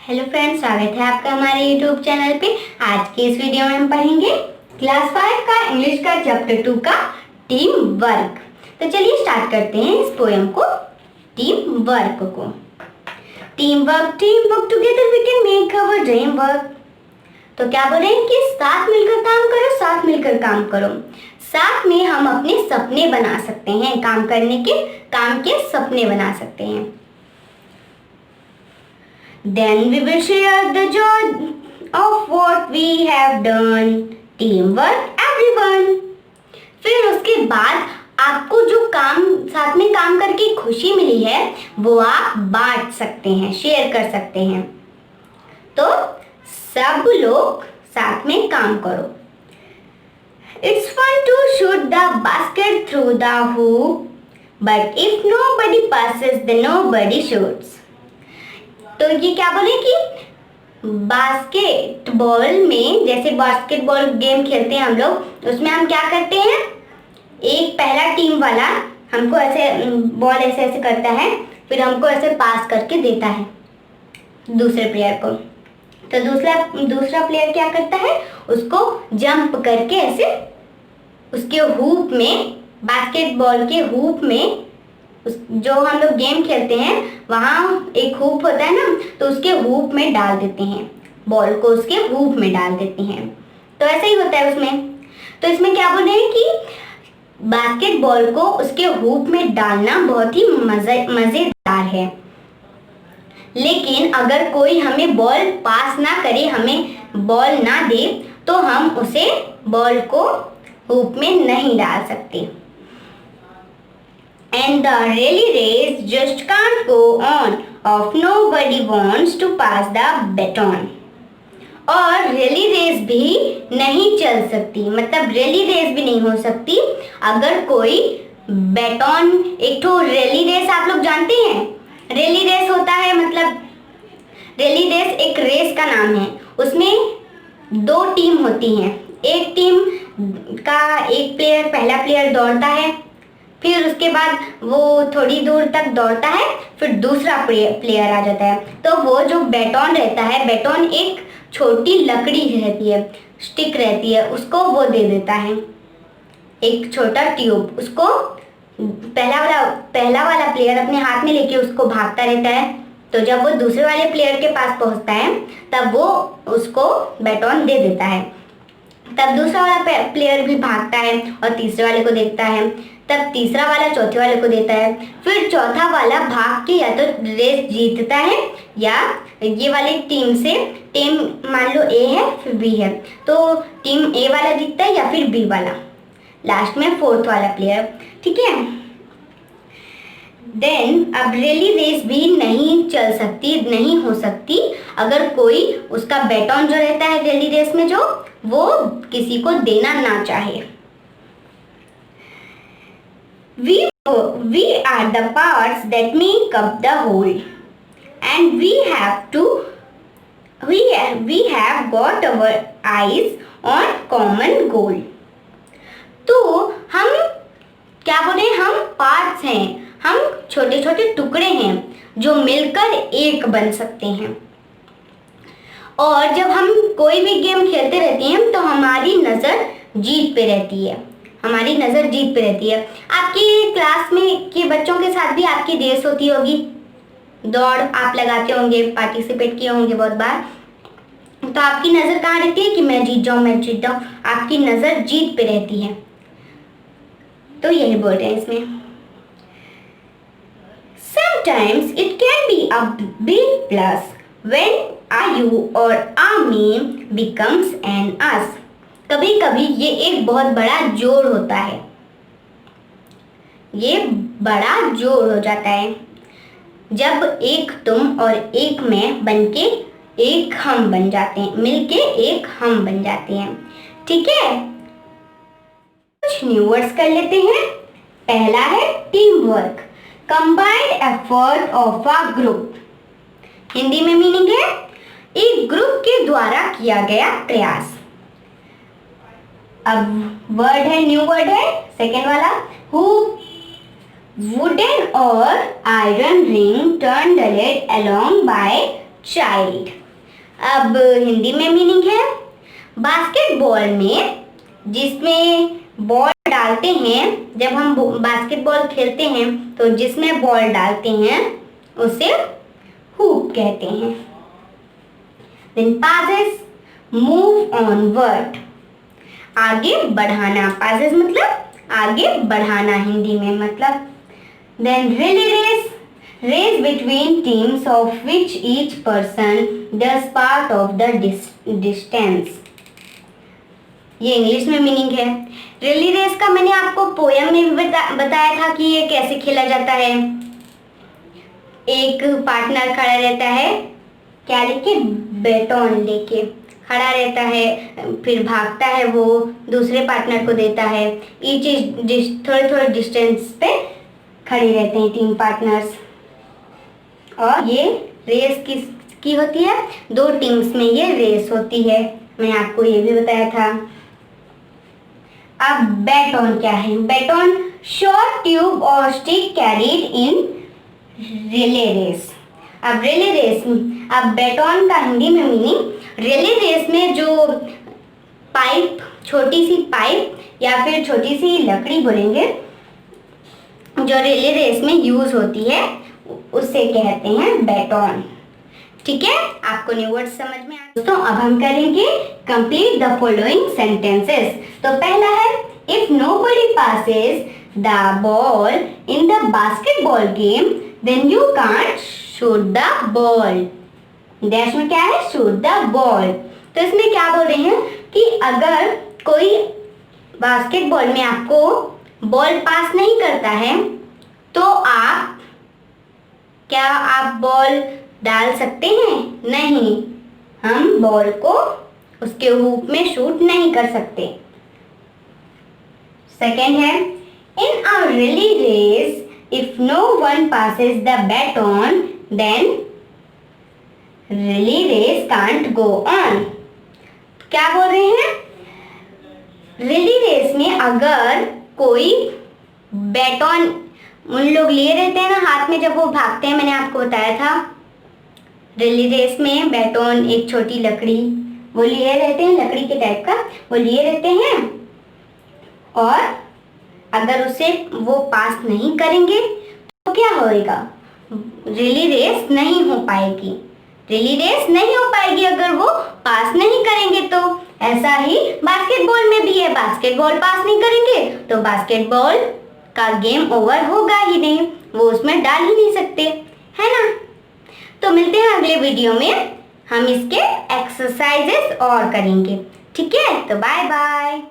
Hello friends, स्वागत है आपका हमारे यूट्यूब चैनल पे। आज के इस वीडियो में हम पढ़ेंगे क्लास 5 का इंग्लिश का चैप्टर 2 का टीम वर्क। तो चलिए स्टार्ट करते हैं इस पोएम को, टीम वर्क को। Team work together we can make our dream work. तो क्या बोल रहे हैं कि साथ मिलकर काम करो, साथ मिलकर काम करो। साथ में हम अपने सपने बना सकते हैं, काम के सपने बना सकते हैं। Then we will share the joy of what we have done. Teamwork, everyone. फिर उसके बाद आपको जो साथ में काम करके खुशी मिली है वो आप बांट सकते हैं, शेयर कर सकते हैं। तो सब लोग साथ में काम करो। It's fun to shoot the basket through the hoop, but if nobody passes, then nobody shoots. तो ये क्या बोले कि बास्केटबॉल में, जैसे बास्केटबॉल गेम खेलते हैं हम लोग, उसमें हम क्या करते हैं, एक पहला टीम वाला हमको ऐसे बॉल ऐसे करता है, फिर हमको ऐसे पास करके देता है दूसरे प्लेयर को। तो दूसरा प्लेयर क्या करता है, उसको जंप करके ऐसे उसके हुप में, बास्केटबॉल के हुप में, जो हम लोग गेम खेलते हैं वहाँ एक हुप होता है ना, तो उसके हुप में डाल देते हैं, बॉल को उसके हुप में डाल देते हैं। तो ऐसा ही होता है उसमें। तो इसमें क्या बोल रहे हैं कि बास्केटबॉल को उसके हुप में डालना बहुत ही मज़ेदार है। लेकिन अगर कोई हमें बॉल पास ना करे, हमें बॉल ना दे, तो हम उसे बॉल को हुप में नहीं डाल सकते। And the relay race just can't go on if nobody wants to pass the baton. और रेली रेस भी नहीं चल सकती, मतलब रेली रेस भी नहीं हो सकती अगर कोई बैटॉन, एक तो रेली रेस आप लोग जानते हैं, रेली रेस होता है, मतलब रेली रेस एक रेस का नाम है। उसमें दो टीम होती हैं। एक टीम का एक प्लेयर, पहला प्लेयर दौड़ता है, फिर उसके बाद वो थोड़ी दूर तक दौड़ता है, फिर दूसरा प्लेयर आ जाता है। तो वो जो बैटॉन रहता है, बैटॉन एक छोटी लकड़ी रहती है, स्टिक रहती है, उसको वो दे देता है, एक छोटा ट्यूब। उसको पहला वाला प्लेयर अपने हाथ में लेके उसको भागता रहता है। तो जब वो दूसरे वाले प्लेयर के पास पहुंचता है तब वो उसको बैटॉन दे देता है। तब दूसरा वाला प्लेयर भी भागता है और तीसरे वाले को देखता है, तब तीसरा वाला चौथे वाले को देता है। फिर चौथा वाला भाग के या तो रेस जीतता है, या ये वाली टीम मान लो ए है फिर बी है, तो टीम ए वाला जीतता है या फिर बी वाला, लास्ट में फोर्थ वाला प्लेयर। ठीक है। देन अब रेली रेस भी नहीं हो सकती अगर कोई उसका बैटॉन जो रहता है रेली रेस में, जो वो किसी को देना ना चाहे। We are the parts that make up the whole, and we have got our eyes on common goal. तो हम क्या बोले, हम पार्ट्स हैं, हम छोटे छोटे टुकड़े हैं जो मिलकर एक बन सकते हैं। और जब हम कोई भी गेम खेलते रहते हैं तो हमारी नज़र जीत पे रहती है, आपकी क्लास में के बच्चों के साथ भी आपकी रेस होती होगी, दौड़ आप लगाते होंगे, पार्टिसिपेट किए होंगे बहुत बार। तो आपकी नज़र कहाँ रहती है कि मैं जीत जाऊँ, आपकी नज़र जीत पे रहती है। तो यही बोल रहे हैं इसमें। Sometimes it can be a big plus when a you or a me becomes an us. कभी कभी ये एक बहुत बड़ा जोड़ होता है, ये बड़ा जोड़ हो जाता है जब एक तुम और एक मैं बनके एक हम बन जाते हैं, मिलके एक हम बन जाते हैं। ठीक है। कुछ न्यू वर्ड्स कर लेते हैं। पहला है team work, combined effort of a group. Hindi में मीनिंग है एक ग्रुप के द्वारा किया गया प्रयास। अब वर्ड है, न्यू वर्ड है सेकेंड वाला, who wooden or iron ring turned along by child। अब हिंदी में मीनिंग है, बास्केटबॉल में जिसमें बॉल डालते हैं, जब हम बास्केटबॉल खेलते हैं तो जिसमें बॉल डालते हैं उसे हुप कहते हैं। Then passes, move onward, आगे बढ़ाना। passes मतलब आगे बढ़ाना हिंदी में मतलब। Then relay race, race between teams of which each person does part of the distance। ये इंग्लिश में मीनिंग है। रिले रेस का मैंने आपको पोयम में भी बताया था कि ये कैसे खेला जाता है। एक पार्टनर खड़ा रहता है, क्या लेके, बैटन लेके खड़ा रहता है, फिर भागता है, वो दूसरे पार्टनर को देता है। ईच थोड़े थोड़े डिस्टेंस पे खड़े रहते हैं तीन पार्टनर्स। और ये रेस किसकी होती है, दो टीम्स में ये रेस होती है। मैंने आपको ये भी बताया था। अब बैटन क्या है, बैटन शॉर्ट ट्यूब और stick carried in relay race. अब रिले रेस, अब बैटन का हिंदी में मीनिंग, रिले रेस में जो पाइप, छोटी सी पाइप या फिर छोटी सी लकड़ी बोलेंगे, जो रिले रेस में यूज होती है उसे कहते हैं बैटन। ठीक है, आपको न्यू वर्ड समझ में आ। दोस्तों अब हम करेंगे कंप्लीट द फॉलोइंग सेंटेंसेस। तो पहला है, if nobody passes the ball in the basketball game then you can't shoot the ball. Dash में क्या है, शूट द बॉल। तो इसमें क्या बोल रहे हैं कि अगर कोई बास्केटबॉल में आपको बॉल पास नहीं करता है तो आप बॉल डाल सकते हैं? नहीं, हम बॉल को उसके हुप में शूट नहीं कर सकते। सेकेंड है, in a relay race if no one passes the baton then relay race can't go on. क्या बोल रहे हैं, रिले रेस में अगर कोई बैटन उन लोग लिए रहते हैं ना हाथ में जब वो भागते हैं, मैंने आपको बताया था रिले रेस में बैटन एक छोटी लकड़ी वो लिए रहते हैं, लकड़ी के टाइप का वो लिए रहते हैं, और अगर उसे वो पास नहीं करेंगे तो क्या होएगा, रिले रेस नहीं हो पाएगी। रिले रेस नहीं हो पाएगी अगर वो पास नहीं करेंगे तो। ऐसा ही बास्केटबॉल में भी है, बास्केटबॉल पास नहीं करेंगे तो बास्केटबॉल का गेम ओवर होगा ही नहीं, वो उसमें डाल ही नहीं सकते, है ना। तो मिलते हैं अगले वीडियो में, हम इसके एक्सरसाइजेस और करेंगे। ठीक है, तो बाय बाय।